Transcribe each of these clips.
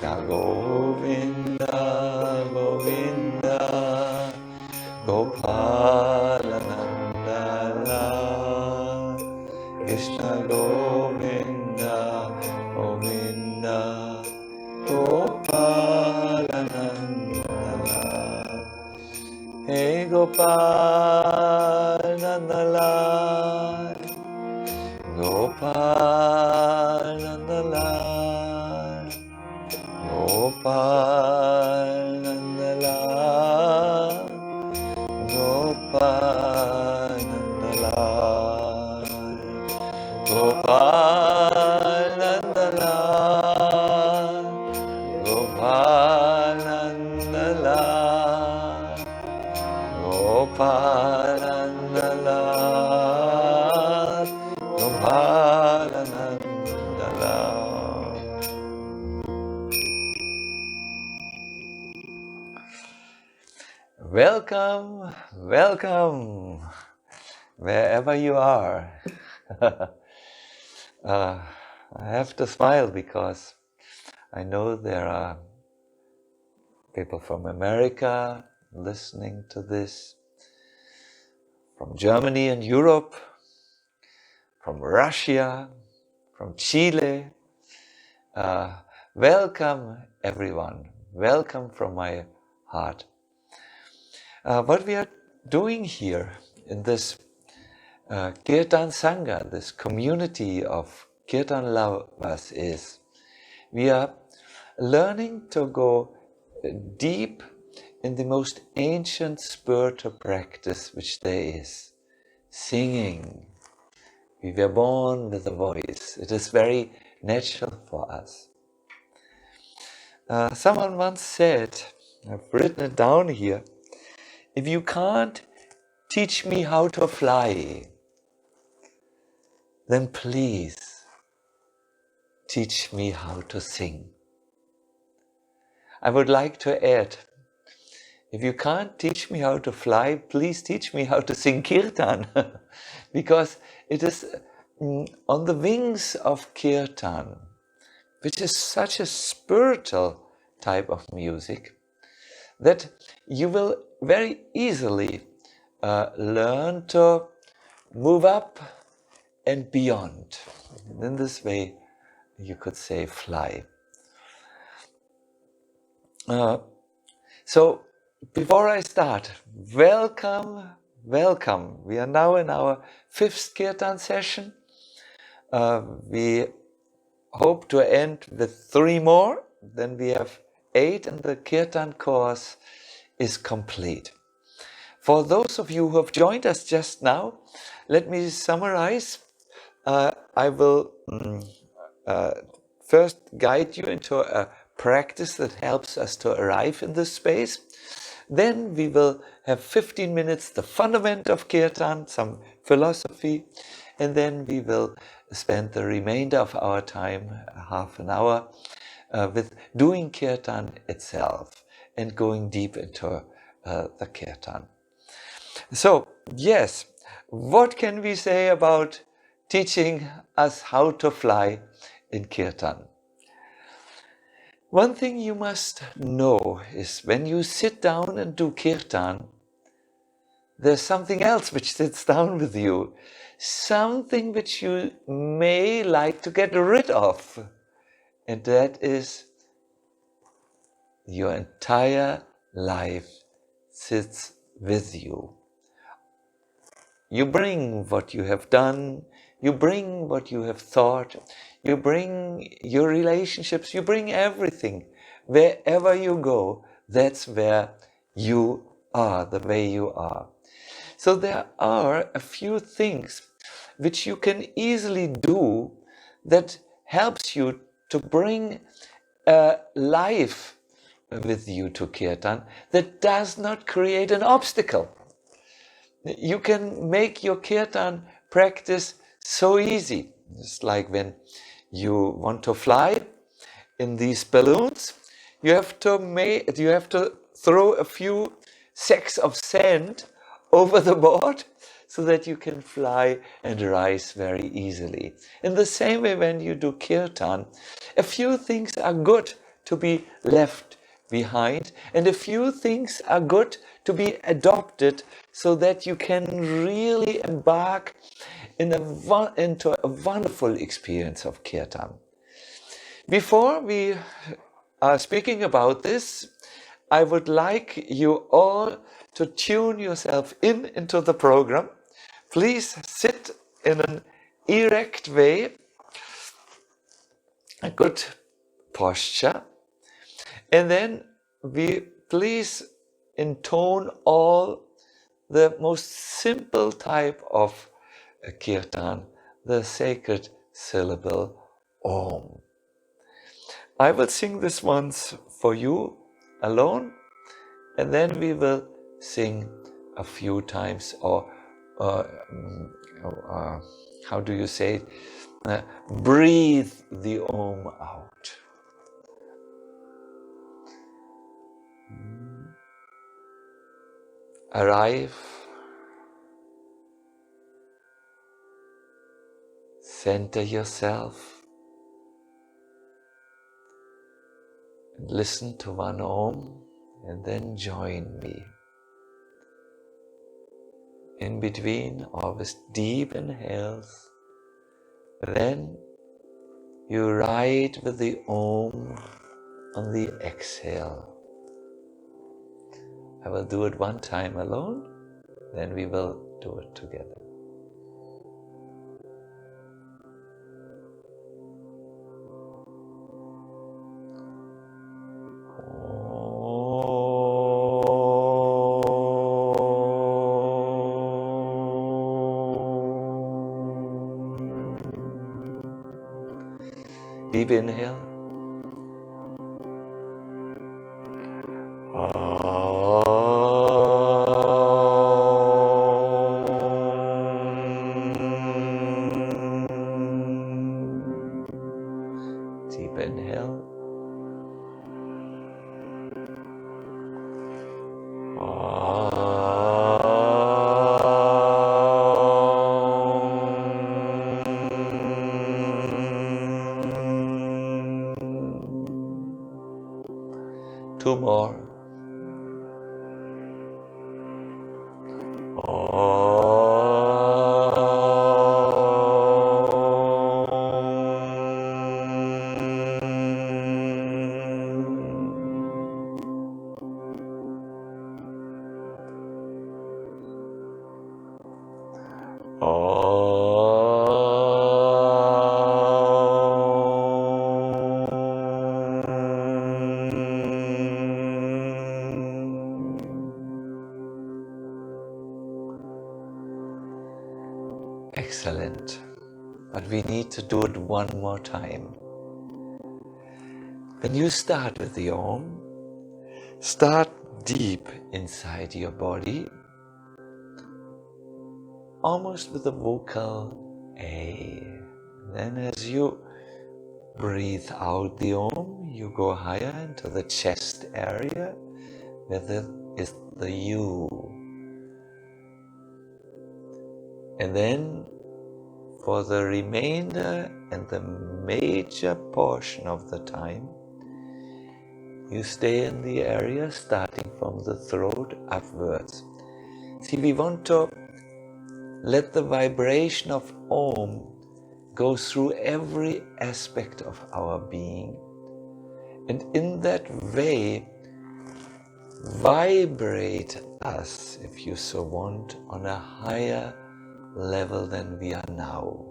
Krishna Govinda, Govinda, Gopala Nanda-lala. Krishna Govinda, Govinda, Gopala Nanda-lala. Hey Gopal Nanda-lala, Gopal Nanda-lala, Gopal Nanda-lala, Gopal Nanda-lala, Gopal Nanda-lala, Gopal Nanda-lala, Gopal Nanda-lala, Gopal Nanda-lala. Welcome, welcome, wherever you are. I have to smile because I know there are people from America listening to this, from Germany and Europe, from Russia, from Chile. Welcome everyone, welcome from my heart. What we are doing here in this Kirtan Sangha, this community of Kirtan lovers, is we are learning to go deep in the most ancient spiritual practice which there is, singing. We were born with a voice. It is very natural for us. Someone once said, I've written it down here, if you can't teach me how to fly, then please teach me how to sing. I would like to add, if you can't teach me how to fly, please teach me how to sing Kirtan. Because it is on the wings of Kirtan, which is such a spiritual type of music, that you will very easily learn to move up and beyond. And in this way, you could say fly. So, before I start, welcome, welcome. We are now in our 5th Kirtan session. We hope to end with 3 more. Then we have 8 and the Kirtan course is complete. For those of you who have joined us just now, let me summarize. I will first guide you into a practice that helps us to arrive in this space. Then we will have 15 minutes, the fundament of Kirtan, some philosophy, and then we will spend the remainder of our time, half an hour, with doing Kirtan itself and going deep into the Kirtan. So, yes, what can we say about teaching us how to fly in Kirtan? One thing you must know is when you sit down and do Kirtan, there's something else which sits down with you, something which you may like to get rid of, and that is your entire life sits with you. You bring what you have done, you bring what you have thought, you bring your relationships, you bring everything. Wherever you go, that's where you are, the way you are. So there are a few things which you can easily do that helps you to bring life with you to Kirtan that does not create an obstacle. You can make your Kirtan practice so easy. It's like when you want to fly in these balloons, you have to throw a few sacks of sand over the board so that you can fly and rise very easily. In the same way, when you do Kirtan, a few things are good to be left behind, and a few things are good to be adopted so that you can really embark into a wonderful experience of Kirtan. Before we are speaking about this, I would like you all to tune yourself into the program. Please sit in an erect way, a good posture, and then we please intone all the most simple type of Kirtan, the sacred syllable Om. I will sing this once for you alone, and then we will sing a few times, or how do you say it? Breathe the Om out. Arrive, center yourself, and listen to one Om, and then join me. In between, always deep inhales, then you ride with the Om on the exhale. I will do it one time alone, then we will do it together. Deep inhale. Deep inhale. Two more. Excellent. But we need to do it one more time. When you start with the Om, start deep inside your body, almost with the vocal A. Then as you breathe out the Om, you go higher into the chest area, where there is the U. And then for the remainder and the major portion of the time, you stay in the area starting from the throat upwards. See, we want to let the vibration of Om go through every aspect of our being, and in that way vibrate us, if you so want, on a higher level than we are now.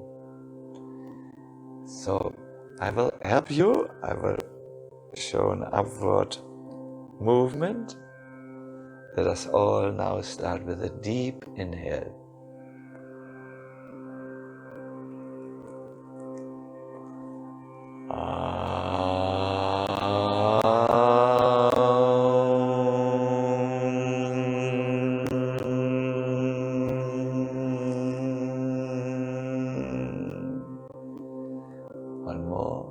So I will help you. I will show an upward movement. Let us all now start with a deep inhale. One more.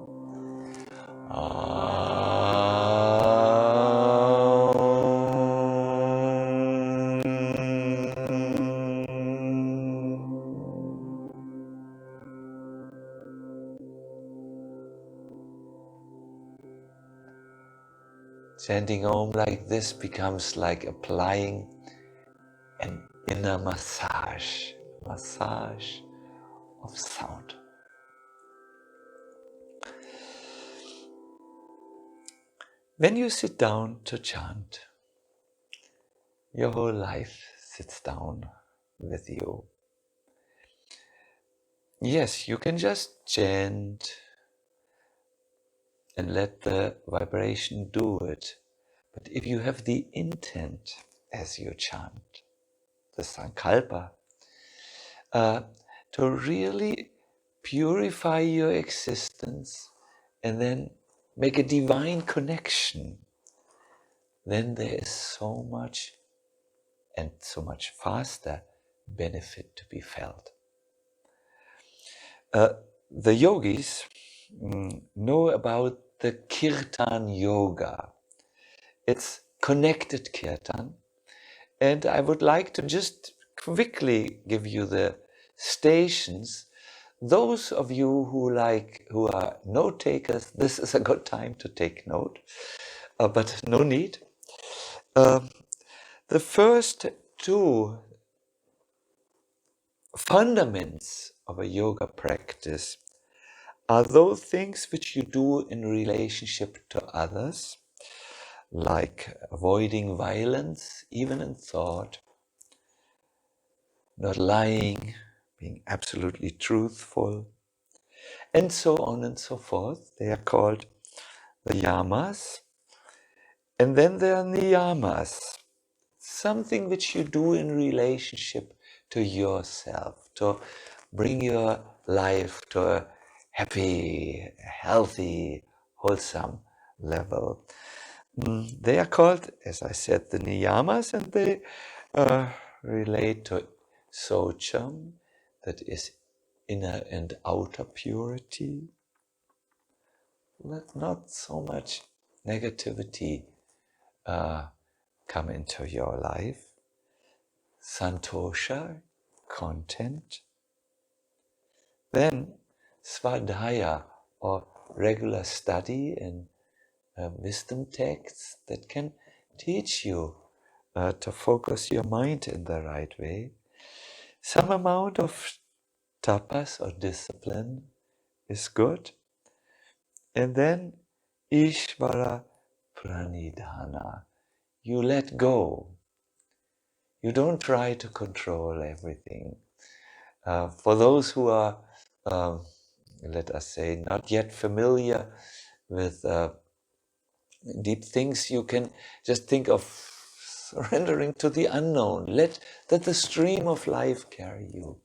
Chanting Om like this becomes like applying an inner massage of sound. When you sit down to chant, your whole life sits down with you. Yes, you can just chant and let the vibration do it. But if you have the intent as you chant, the sankalpa, to really purify your existence and then make a divine connection, then there is so much and so much faster benefit to be felt. The yogis know about the Kirtan yoga. It's connected Kirtan. And I would like to just quickly give you the stations. Those of you who are note takers, this is a good time to take note, but no need. The first two fundaments of a yoga practice are those things which you do in relationship to others, like avoiding violence, even in thought, not lying, being absolutely truthful, and so on and so forth. They are called the yamas. And then there are niyamas, something which you do in relationship to yourself, to bring your life to a happy, healthy, wholesome level. They are called, as I said, the niyamas, and they relate to socham, that is inner and outer purity. Let not so much negativity come into your life. Santosha, content. Then svadhyaya, or regular study in wisdom texts that can teach you to focus your mind in the right way. Some amount of tapas or discipline is good. And then Ishvara Pranidhana. You let go. You don't try to control everything. For those who are, let us say, not yet familiar with deep things, you can just think of surrendering to the unknown. Let that the stream of life carry you.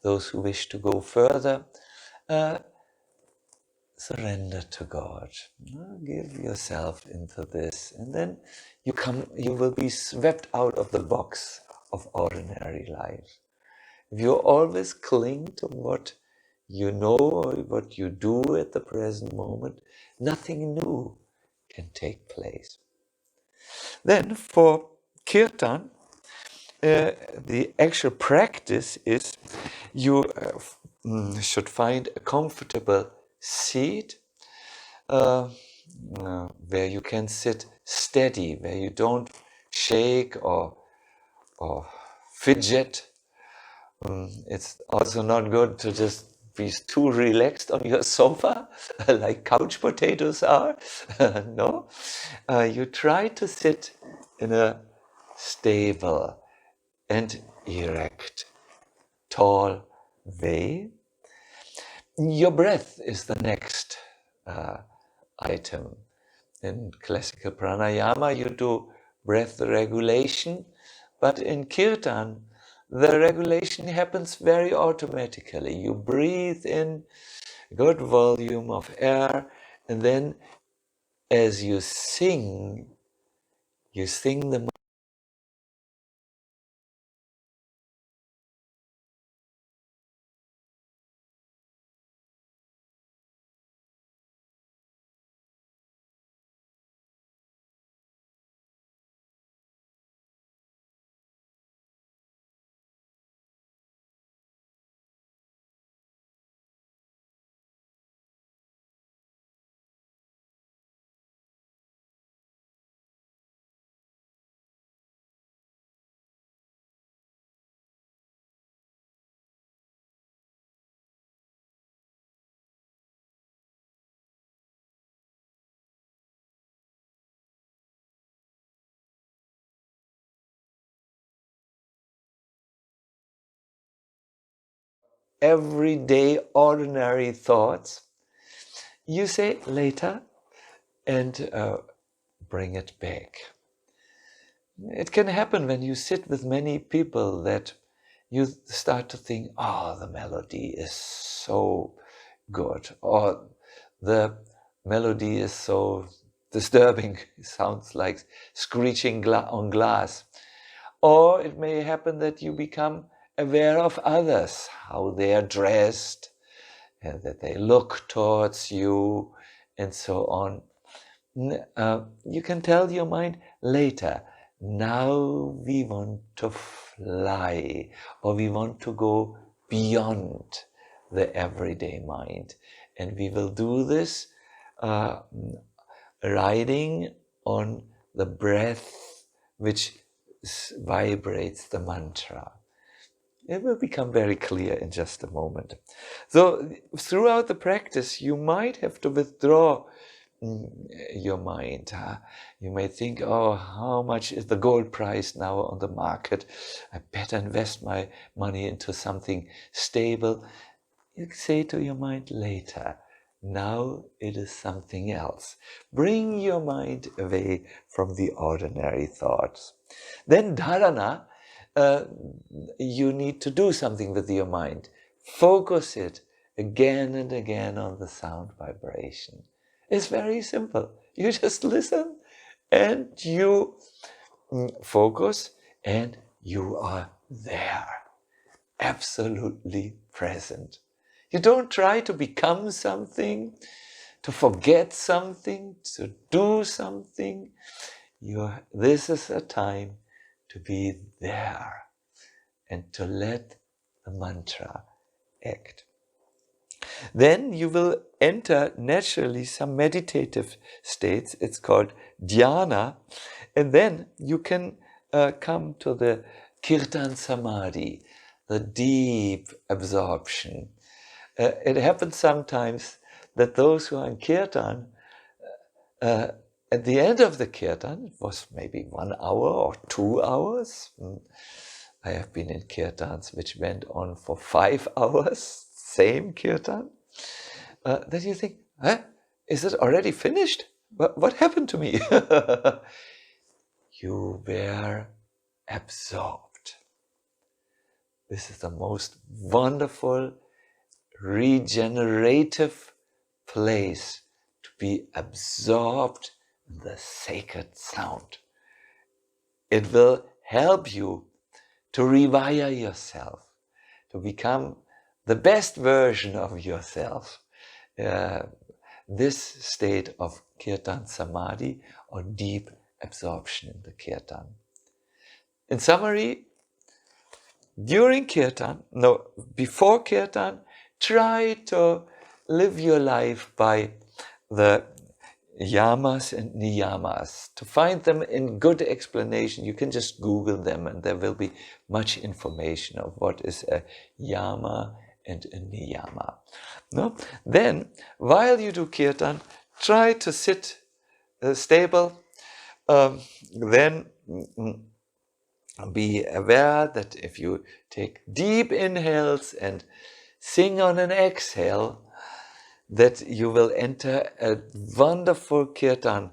Those who wish to go further, surrender to God. Give yourself into this, and then you will be swept out of the box of ordinary life. If you always cling to what you know or what you do at the present moment, nothing new can take place. Then for Kirtan, the actual practice is you should find a comfortable seat where you can sit steady, where you don't shake or fidget. It's also not good to just be too relaxed on your sofa, like couch potatoes are. No, you try to sit in a stable and erect, tall way. Your breath is the next item. In classical pranayama, you do breath regulation, but in kirtan, the regulation happens very automatically. You breathe in a good volume of air, and then as you sing the everyday ordinary thoughts, you say later and bring it back. It can happen when you sit with many people that you start to think, oh, the melody is so good, or the melody is so disturbing, it sounds like screeching on glass. Or it may happen that you become aware of others, how they are dressed, and that they look towards you, and so on. You can tell your mind later, now we want to fly, or we want to go beyond the everyday mind. And we will do this riding on the breath which vibrates the mantra. It will become very clear in just a moment. So throughout the practice, you might have to withdraw your mind. You may think, oh, how much is the gold price now on the market? I better invest my money into something stable. You say to your mind later, now it is something else. Bring your mind away from the ordinary thoughts. Then dharana, you need to do something with your mind. Focus it again and again on the sound vibration. It's very simple. You just listen and you focus and you are there, absolutely present. You don't try to become something, to forget something, to do something. This is a time to be there and to let the mantra act. Then you will enter naturally some meditative states. It's called dhyana. And then you can come to the Kirtan samadhi, the deep absorption. It happens sometimes that those who are in Kirtan, at the end of the Kirtan, it was maybe 1 hour or 2 hours. I have been in Kirtans which went on for 5 hours, same Kirtan. That you think, is it already finished? What happened to me? You were absorbed. This is the most wonderful, regenerative place to be absorbed in the sacred sound. It will help you to rewire yourself, to become the best version of yourself. This state of Kirtan Samadhi, or deep absorption in the Kirtan. In summary, before Kirtan, try to live your life by the yamas and niyamas. To find them in good explanation, you can just Google them and there will be much information of what is a yama and a niyama. No? Then, while you do Kirtan, try to sit stable. Then be aware that if you take deep inhales and sing on an exhale, that you will enter a wonderful Kirtan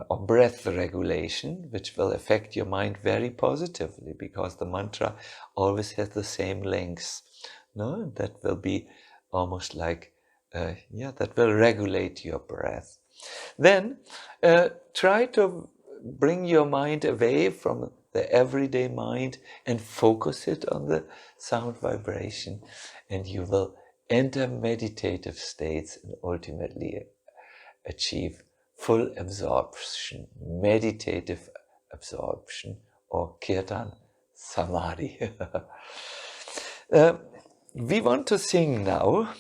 or breath regulation, which will affect your mind very positively, because the mantra always has the same length. No, that will be almost like, that will regulate your breath. Then try to bring your mind away from the everyday mind and focus it on the sound vibration, and you will enter meditative states and ultimately achieve full absorption, meditative absorption, or Kirtan Samadhi. We want to sing now,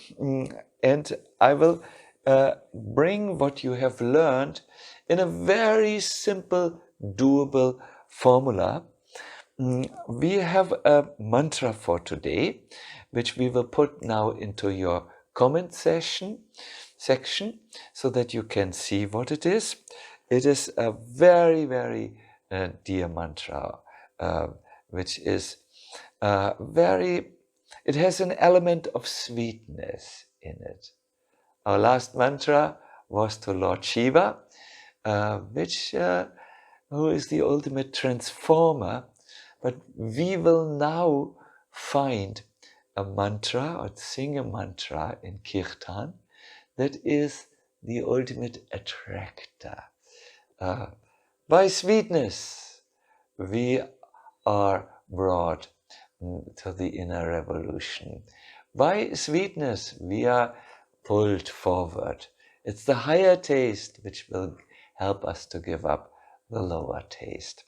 and I will bring what you have learned in a very simple, doable formula. We have a mantra for today, which we will put now into your comment section, so that you can see what it is. It is a very, very dear mantra, which is it has an element of sweetness in it. Our last mantra was to Lord Shiva, who is the ultimate transformer, but we will now find a mantra or sing a mantra in Kirtan that is the ultimate attractor. By sweetness, we are brought to the inner revolution. By sweetness, we are pulled forward. It's the higher taste which will help us to give up the lower taste.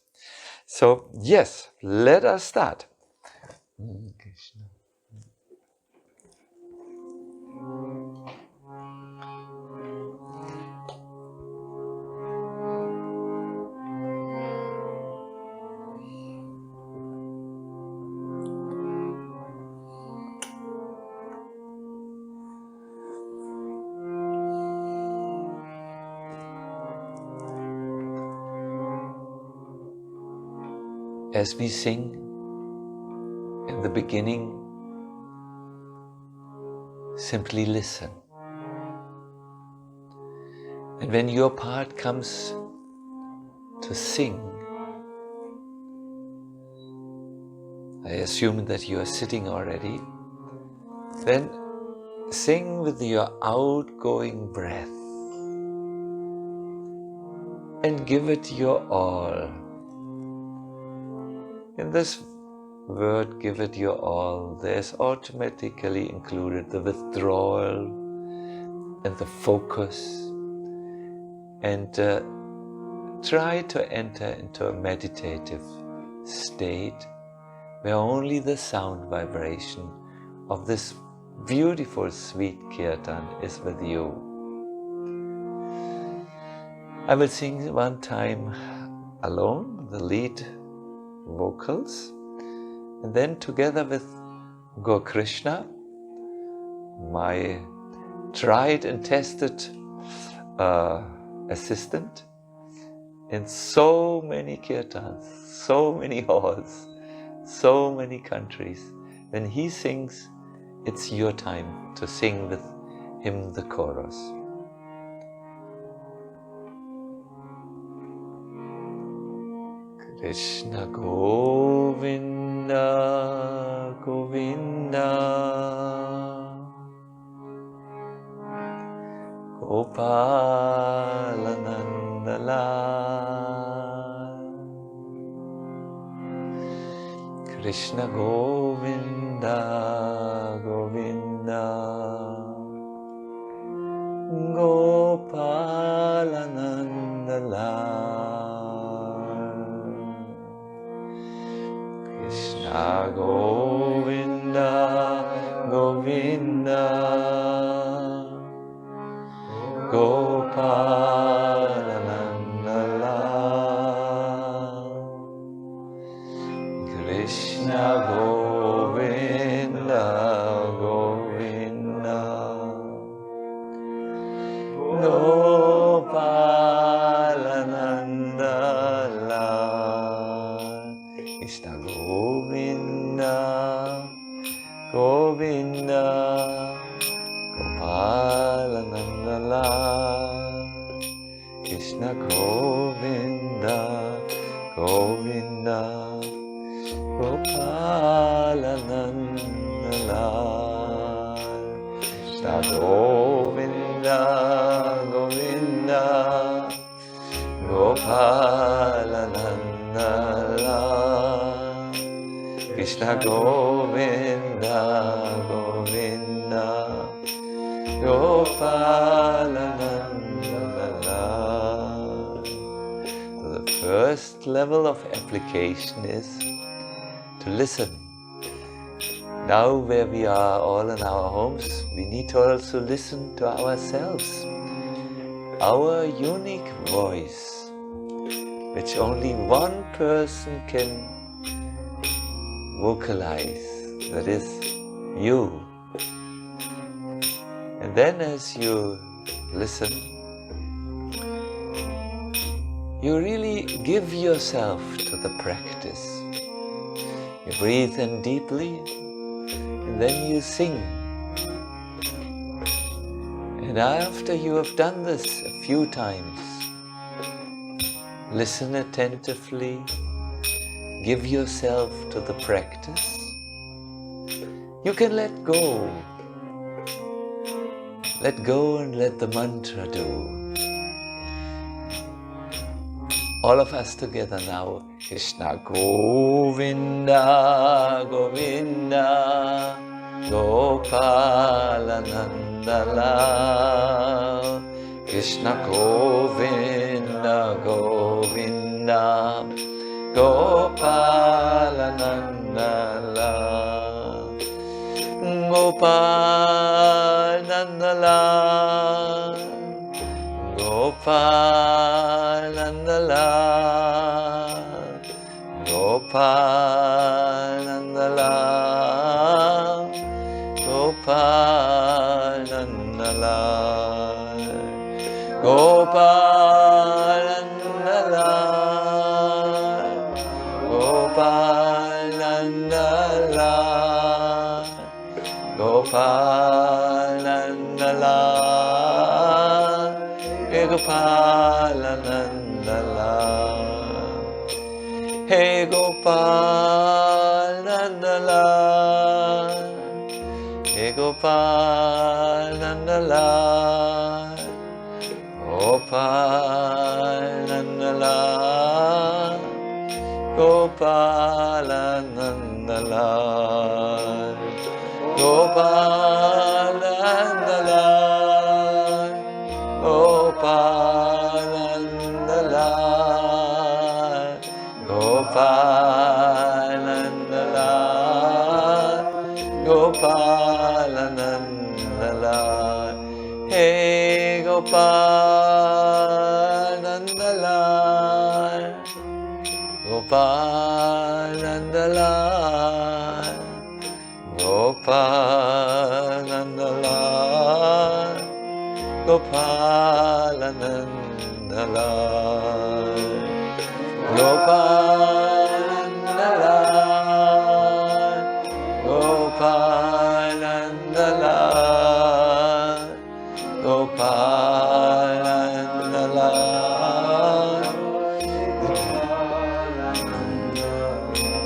So, yes, let us start. Krishna. As we sing in the beginning, simply listen. And when your part comes to sing, I assume that you are sitting already, then sing with your outgoing breath and give it your all. In this word, give it your all, there's automatically included the withdrawal and the focus, and try to enter into a meditative state where only the sound vibration of this beautiful sweet kirtan is with you. I will sing one time alone, the lead vocals, and then together with Krishna, my tried and tested assistant in so many kirtans, so many halls, so many countries. When he sings, it's your time to sing with him the chorus. Krishna Govinda, Govinda, Gopala Nanda-lala, Krishna Govinda, Govinda, Gopala Nanda-lala, Krishna Govinda, Govinda, Gopala Nanda-lala, Krishna Govinda, Govinda, Gopala Nanda-lala, Krishna Govinda, Govinda, Gopala Nanda-lala, Krishna Govinda, Govinda, Gopala Nanda-lala, Krishna Govinda, Govinda, Gopala Nanda-lala, Krishna Govinda, Govinda, Gopala Nanda-lala. So the first level of application is to listen. Now where we are all in our homes, we need to also listen to ourselves. Our unique voice, which only one person can vocalize, that is you. And then as you listen, you really give yourself to the practice. You breathe in deeply, and then you sing. And after you have done this a few times, listen attentively, give yourself to the practice. You can let go. Let go and let the mantra do. All of us together now. Krishna Govinda, Govinda, Gopala Nanda-lala. Krishna Govinda, Govinda, Gopala Nanda-lala. Gopal Nanda-lala, Gopal Nanda-lala, Gopal Nanda-lala, Gopal Nanda-lala, Gopal Nanda-lala, Gopal Nanda-lala, Gopal Nanda-lala, Gopal Nanda-lala, Hey Gopal Nanda-lala, Hey Gopal Nanda-lala, Gopal Nanda-lala, Gopal Nanda-lala, Gopal Nanda-lala, Gopal Nanda-lala, Gopal Nanda-lala, Gopal Nanda-lala, Hey Gopal Nanda-lala, Gopal Nanda-lala, Gopal Nanda-lala, Gopal Nanda-lala, Gopal Nanda-lala, Gopal Nanda-lala, Gopal Nanda-lala.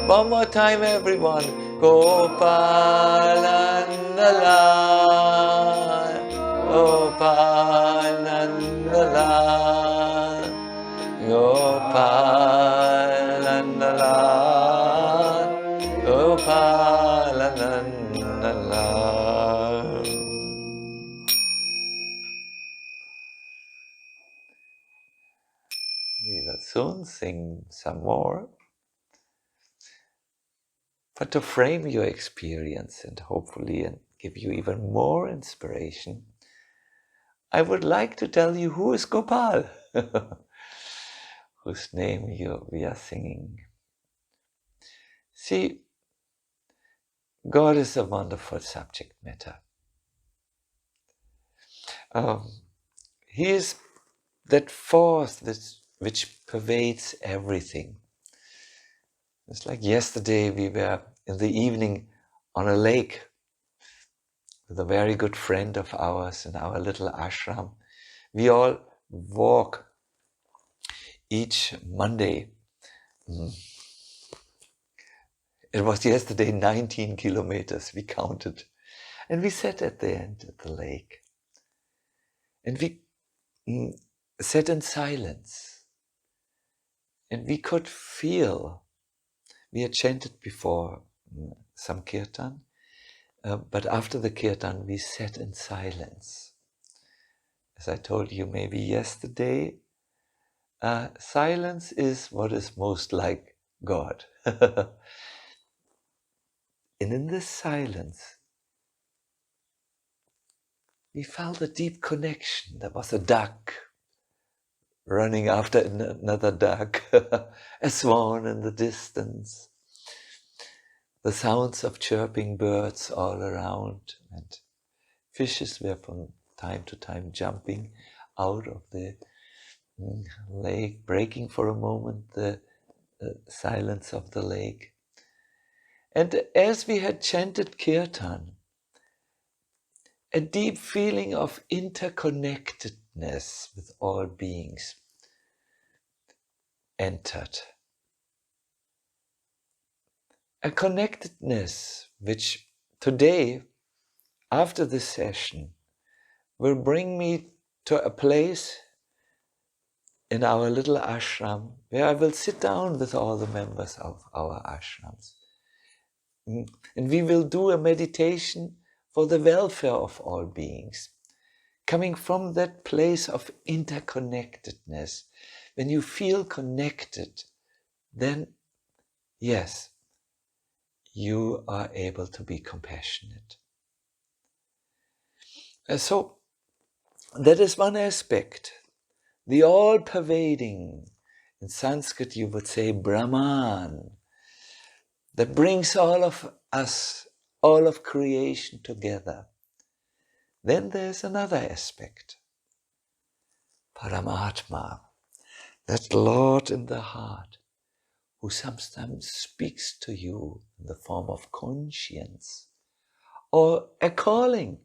One more time, everyone. Gopal Nanda-lala, Gopal Nanda-lala, Gopal Nanda-lala, Gopal Nanda-lala. We will soon sing some more. But to frame your experience and hopefully give you even more inspiration, I would like to tell you who is Gopal, whose name we are singing. See, God is a wonderful subject matter. He is that force which pervades everything. It's like yesterday we were in the evening on a lake with a very good friend of ours in our little ashram. We all walk each Monday. It was yesterday 19 kilometers, we counted. And we sat at the end of the lake. And we sat in silence. And we could feel, we had chanted before some Kirtan, but after the Kirtan we sat in silence. As I told you maybe yesterday, silence is what is most like God. And in this silence, we felt a deep connection. There was a duck running after another duck, a swan in the distance, the sounds of chirping birds all around, and fishes were from time to time jumping out of the lake, breaking for a moment the silence of the lake. And as we had chanted Kirtan, a deep feeling of interconnectedness with all beings entered. A connectedness which today, after this session, will bring me to a place in our little ashram where I will sit down with all the members of our ashrams. And we will do a meditation for the welfare of all beings. Coming from that place of interconnectedness, when you feel connected, then yes, you are able to be compassionate. So that is one aspect, the all-pervading, in Sanskrit you would say Brahman, that brings all of us, all of creation together. Then there's another aspect, Paramatma, that Lord in the heart, who sometimes speaks to you in the form of conscience or a calling.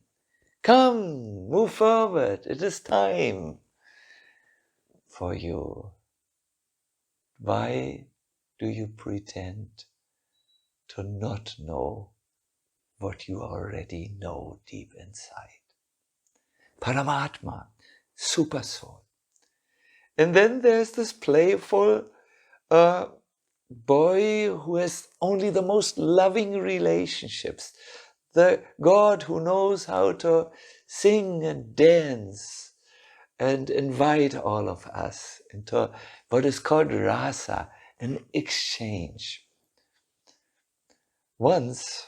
Come, move forward, it is time for you. Why do you pretend to not know what you already know deep inside? Paramatma, super soul. And then there's this playful boy who has only the most loving relationships. The God who knows how to sing and dance and invite all of us into what is called rasa, an exchange. Once,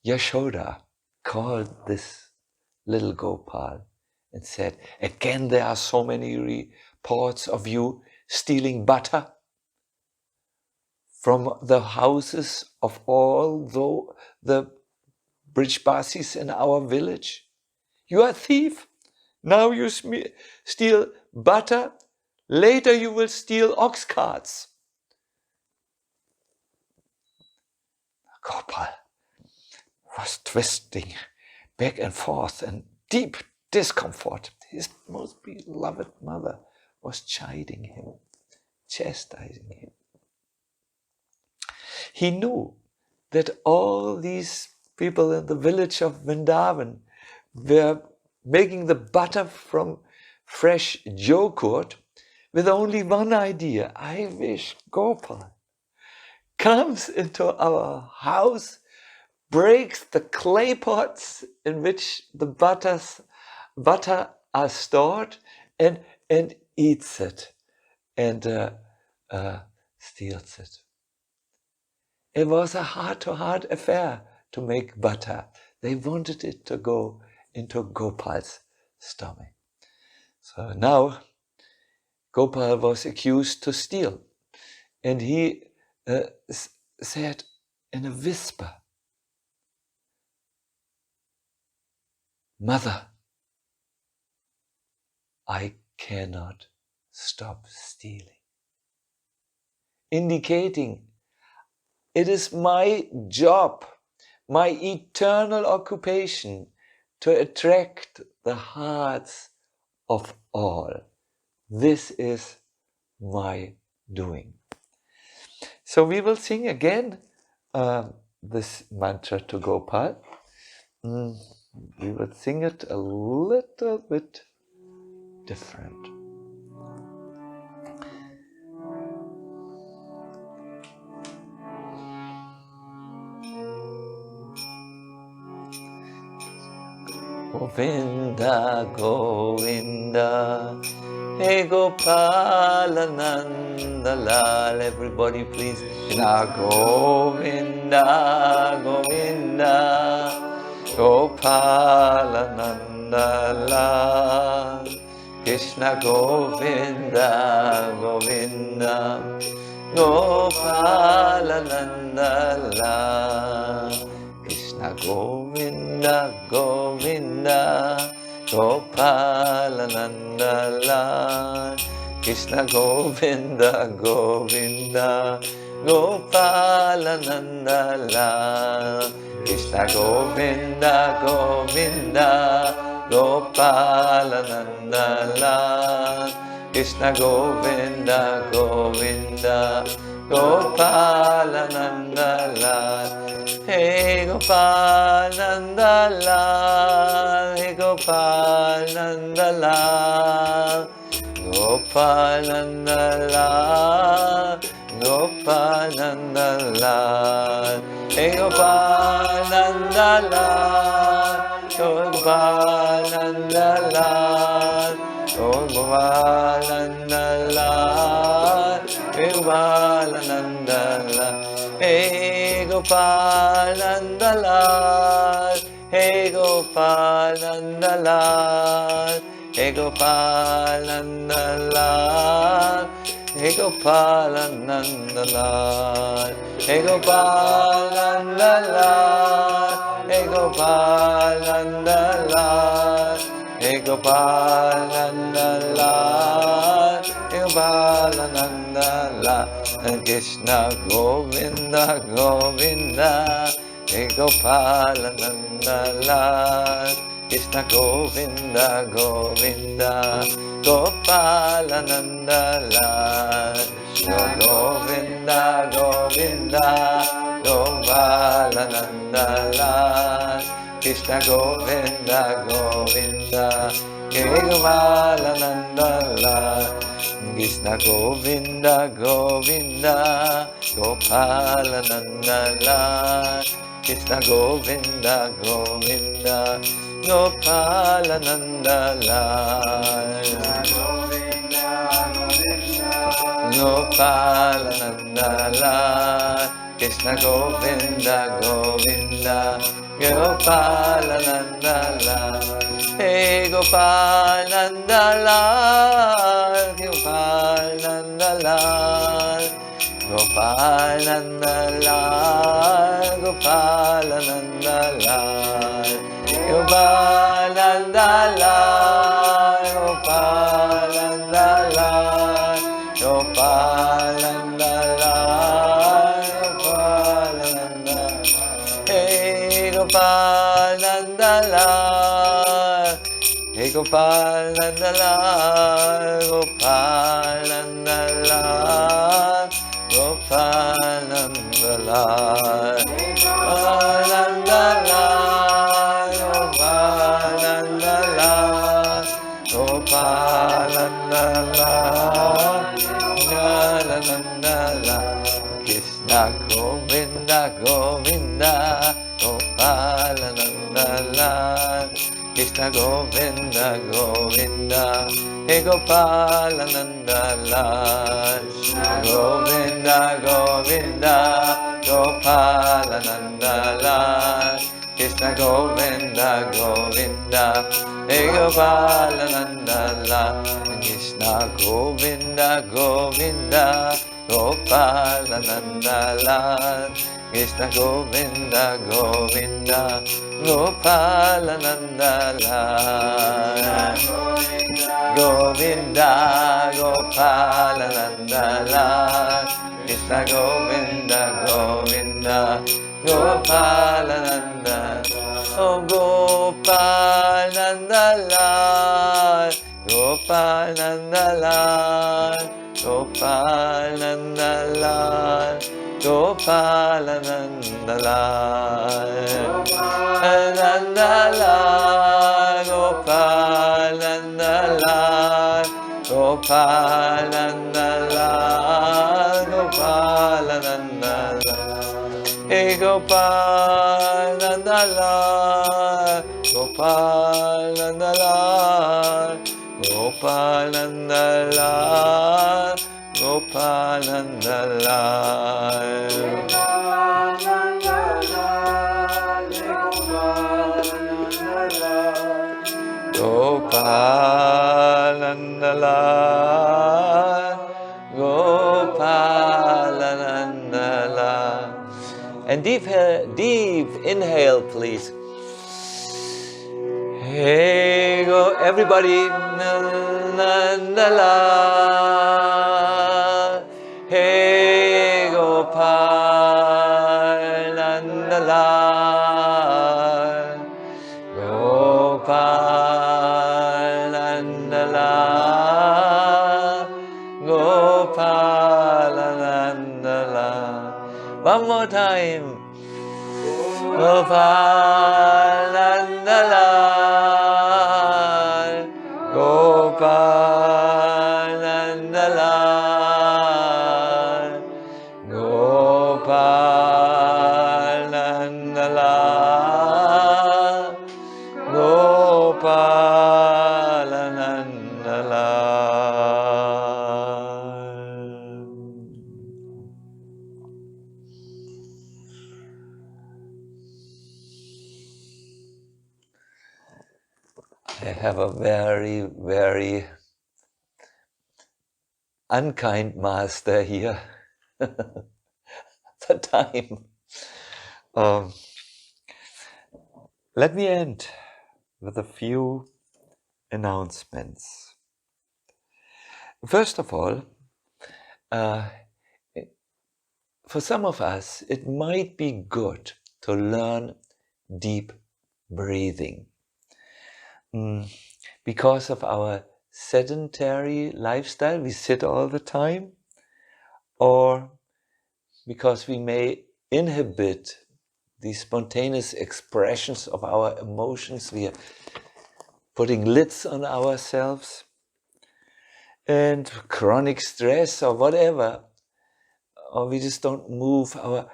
Yashoda called this little Gopal and said, again there are so many reports of you stealing butter from the houses of all the Brijbasis in our village. You are a thief. Now you steal butter. Later you will steal ox carts. Gopal was twisting back and forth in deep discomfort. His most beloved mother was chiding him, chastising him. He knew that all these people in the village of Vrindavan were making the butter from fresh yogurt with only one idea. I wish Gopal comes into our house, breaks the clay pots in which the butter are stored and eats it and steals it. It was a heart-to-heart affair to make butter. They wanted it to go into Gopal's stomach. So now Gopal was accused to steal. And he said in a whisper, Mother, I cannot stop stealing. Indicating it is my job, my eternal occupation to attract the hearts of all. This is my doing. So we will sing again this mantra to Gopal. We will sing it a little bit different. Govinda, Govinda, hey Gopala, Nanda-lala. Everybody please. Govinda, Govinda, Gopala, Nanda-lala. Krishna Govinda, Govinda, Gopala, Nanda-lala. Krishna Govinda, Govinda, Gopala, Nanda-lala. Krishna Govinda, Govinda, Gopala Nanda-lala. Krishna Govinda Govinda, Gopala Nanda-lala. Krishna Govinda Govinda, Gopala Nanda-lala. Hey Gopal Nanda-lala, hey Gopal Nanda-lala, Gopal Nanda-lala, Gopal Nanda-lala, hey Gopal Nanda-lala, Gopal Nanda-lala, Gopal Nanda-lala, hey Gopal Nanda-lala, hey Gopal Nanda-lala, hey Gopal Nanda-lala, hey Gopal Nanda-lala, hey Gopal Nanda-lala, hey Gopal Nanda-lala, hey Gopal Nanda-lala, hey Gopal Nanda-lala, hey Gopal Nanda-lala, Krishna Govinda Govinda, hey Gopal Nanda-lala, Krishna Govinda Govinda, Gopal Nanda-lala, Govinda Govinda, Gopal Nanda-lala, Krishna Govinda Govinda, Gopal Nanda-lala, Krishna Govinda Govinda, Gopal Nanda-lala, Krishna Govinda Govinda, Gopal Nanda-lala, Gopal Nanda-lala, Krishna Govinda Govinda, Gopal Nanda-lala, hey Gopal Nanda-lala, Gopal Nanda-lala, Gopal Nanda-lala, Gopal Nanda-lala, Gopal Nanda-lala, Gopal Nanda-lala, Gopal Nanda-lala, Gopal Nanda-lala, hey Gopal Nanda-lala, hey Gopal Nanda-lala, Gopal Nanda-lala, Gopal Nanda-lala, Gopal Nanda-lala, Gopal Nanda-lala, Gopal Nanda-lala, Nanda-lala, Krishna Govinda Govinda, Gopal Nanda-lala, Krishna Govinda Govinda, hey Gopal Nanda-lala, Govinda Govinda, Gopal Nanda-lala, Krishna Govinda Govinda, hey Gopal Nanda-lala, Krishna Govinda Govinda, Gopal Nanda-lala, Krishna Govinda Govinda, Gopal Nanda-lala, Govinda Gopal Nanda-lala, Krishna Govinda Govinda, Gopal Nanda, oh Gopal Nanda-lala, Gopal Nanda-lala, Gopal Nanda-lala, Gopal Nanda-lala, Nanda-lala, Gopal Nanda-lala, Gopal Nanda-lala, Gopal Nanda-lala, hey Gopal Nanda-lala, Gopal Nanda-lala, Gopal Nanda-lala, Gopal Nanda-lala, Gopal Nanda-lala, Gopal Nanda-lala. And deep inhale, please. Hey, go everybody, Nanda-lala. Hey, Gopal Nanda-lala, Gopal, Nanda-lala, Gopal, Nanda-lala. One more time. Gopal, Nanda-lala, Gopal, Nanda-lala, Gopal, Nanda-lala, Gopal, Nanda-lala. I have a very, very unkind master here. The time. Let me end with a few announcements. First of all, for some of us, it might be good to learn deep breathing. Because of our sedentary lifestyle, we sit all the time, or because we may inhibit the spontaneous expressions of our emotions, we are putting lids on ourselves, and chronic stress or whatever, or we just don't move, our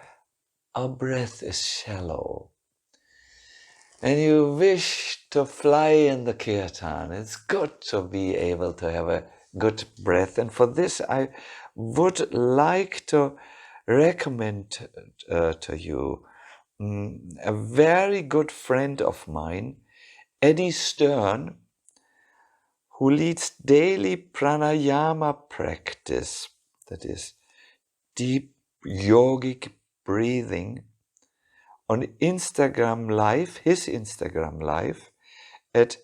breath is shallow. And you wish to fly in the Kirtan. It's good to be able to have a good breath. And for this, I would like to recommend to you a very good friend of mine, Eddie Stern, who leads daily pranayama practice, that is deep yogic breathing, on Instagram Live, his Instagram Live, at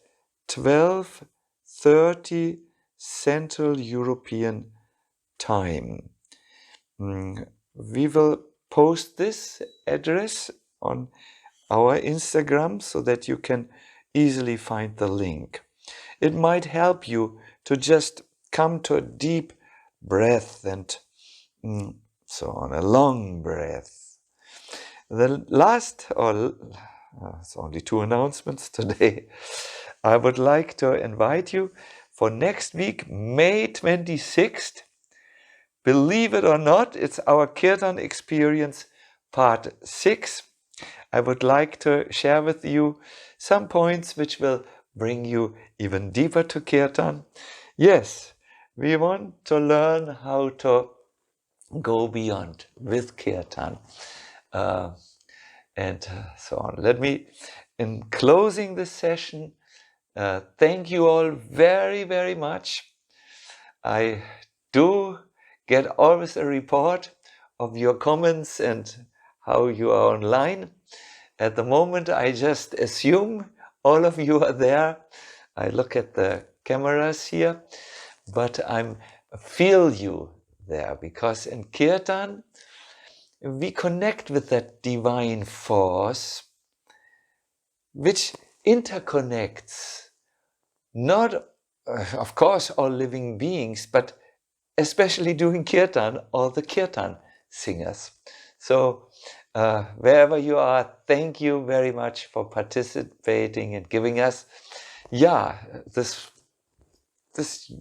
12:30 Central European Time. We will post this address on our Instagram so that you can easily find the link. It might help you to just come to a deep breath and so on, a long breath. The last, it's only 2 announcements today. I would like to invite you for next week, May 26th. Believe it or not, it's our Kirtan experience part 6. I would like to share with you some points which will bring you even deeper to Kirtan. Yes, we want to learn how to go beyond with Kirtan. And so on. Let me, in closing this session, thank you all very, very much. I do get always a report of your comments and how you are online. At the moment, I just assume all of you are there. I look at the cameras here, but I feel you there, because in Kirtan, we connect with that divine force which interconnects not, of course, all living beings, but especially during Kirtan, all the Kirtan singers. So wherever you are, thank you very much for participating and giving us, this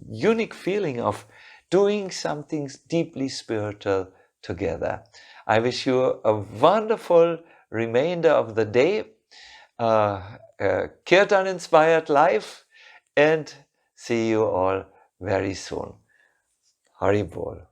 unique feeling of doing something deeply spiritual together. I wish you a wonderful remainder of the day, Kirtan-inspired life, and see you all very soon. Hari Bol.